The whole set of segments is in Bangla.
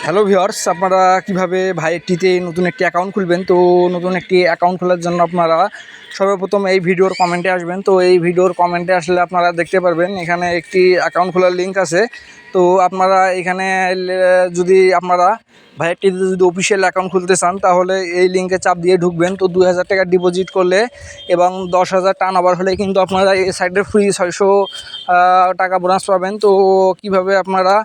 হ্যালো ভিউয়ার্স, আপনারা কিভাবে ভাইয়েরটিতে নতুন একটি অ্যাকাউন্ট খুলবেন। তো নতুন একটি অ্যাকাউন্ট খোলার জন্য আপনারা সর্বপ্রথম এই ভিডিওর কমেন্টে আসবেন। তো এই ভিডিওর কমেন্টে আসলে আপনারা দেখতে পারবেন এখানে একটি অ্যাকাউন্ট খোলার লিঙ্ক আছে। তো আপনারা এখানে যদি আপনারা ভাইয়েরটিতে যদি অফিসিয়াল অ্যাকাউন্ট খুলতে চান তাহলে এই লিঙ্কে চাপ দিয়ে ঢুকবেন। তো 2000 টাকা ডিপোজিট করলে এবং 10,000 টার্ন ওভার হলে কিন্তু আপনারা এই সাইডে ফ্রি 600 টাকা বোনাস পাবেন। তো কিভাবে আপনারা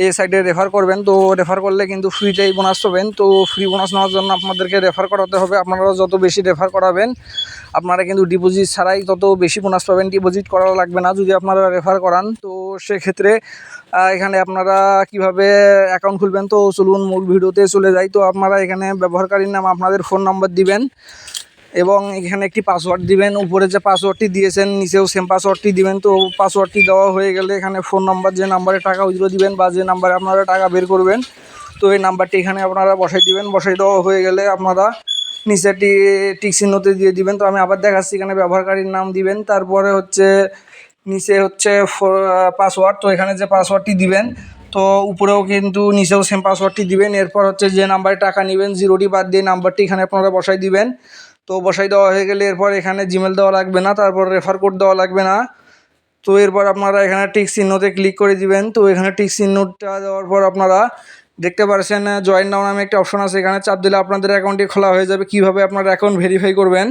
এই সাইডে রেফার করবেন, তো রেফার করলে কিন্তু ফ্রিতেই বোনাস পাবেন। তো ফ্রি বোনাস নেওয়ার জন্য আপনাদেরকে রেফার করাতে হবে। আপনারা যত বেশি রেফার করাবেন আপনারা কিন্তু ডিপোজিট ছাড়াই তত বেশি বোনাস পাবেন, ডিপোজিট করা লাগবে না যদি আপনারা রেফার করান। তো সেক্ষেত্রে এখানে আপনারা কিভাবে অ্যাকাউন্ট খুলবেন, তো চলুন মূল ভিডিওতে চলে যাই। তো আপনারা এখানে ব্যবহারকারীর নাম আপনাদের ফোন নাম্বার দিবেন এবং এখানে একটি পাসওয়ার্ড দিবেন। উপরে যে পাসওয়ার্ডটি দিয়েছেন নিচেও সেম পাসওয়ার্ডটি দিবেন। তো পাসওয়ার্ডটি দেওয়া হয়ে গেলে এখানে ফোন নাম্বার, যে নাম্বারে টাকা উইথড্র দিবেন বা যে নাম্বারে আপনারা টাকা বের করবেন, তো এই নাম্বারটি এখানে আপনারা বসাই দিবেন। বসাই দেওয়া হয়ে গেলে আপনারা নিচেটি টিক চিহ্নতে দিয়ে দিবেন। তো আমি আবার দেখাচ্ছি, এখানে ব্যবহারকারীর নাম দিবেন, তারপরে হচ্ছে নিচে হচ্ছে পাসওয়ার্ড। তো এখানে যে পাসওয়ার্ডটি দিবেন, তো উপরেও কিন্তু নিচেও সেম পাসওয়ার্ডটি দিবেন। এরপর হচ্ছে যে নাম্বারে টাকা নেবেন জিরোটি বাদ দিয়ে নাম্বারটি এখানে আপনারা বসাই দিবেন। তো বসাই দেওয়া হয়ে গেলে এরপর এখানে জিমেল দেওয়া লাগবে না, তারপর রেফার কোড দেওয়া লাগবে না। তো এরপর আপনারা এখানে টিক চিহ্নতে ক্লিক করে দিবেন। তো এখানে টিক চিহ্নটা দেওয়ার পর আপনারা দেখতে পাচ্ছেন জয়েন নাও নামে একটা অপশন আছে, এখানে চাপ দিলে আপনাদের অ্যাকাউন্টটি খোলা হয়ে যাবে। কিভাবে আপনারা অ্যাকাউন্ট ভেরিফাই করবেন,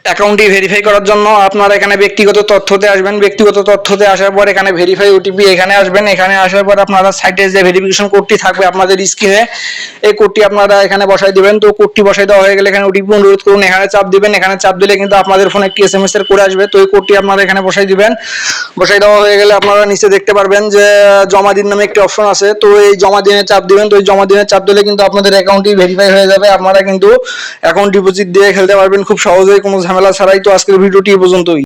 অ্যাকাউন্টটি ভেরিফাই করার জন্য আপনারা এখানে ব্যক্তিগত তথ্যতে আসবেন। ব্যক্তিগত তথ্যতে আসার পর এখানে ভেরিফাই ওটিপি এখানে আসবেন। এখানে আসার পর আপনারা সাইটে যে ভেরিফিকেশন কোডটি থাকবে আপনাদের স্ক্রিনে, এই কোডটি আপনারা এখানে বসাই দিবেন। তো কোডটি বসাই দেওয়া হয়ে গেলে এখানে ওটিপি অনুরোধ করুন, এখানে চাপ দিবেন। এখানে চাপ দিলে কিন্তু আপনাদের ফোনে একটি SMS এর কোড আসবে। তো এই কোডটি আপনারা এখানে বসাই দিবেন। বসাই দেওয়া হয়ে গেলে আপনারা নিচে দেখতে পারবেন যে জমা দিন নামে একটি অপশন আছে। তো এই জমা দিনে চাপ দিবেন। তো এই জমা দিনে চাপ দিলে কিন্তু আপনাদের অ্যাকাউন্টটি ভেরিফাই হয়ে যাবে। আপনারা কিন্তু অ্যাকাউন্ট ডিপোজিট দিয়ে খেলতে পারবেন খুব সহজেই, কোনো ঝামেলা ছাড়াই। তো আজকের ভিডিওটি এই পর্যন্তই।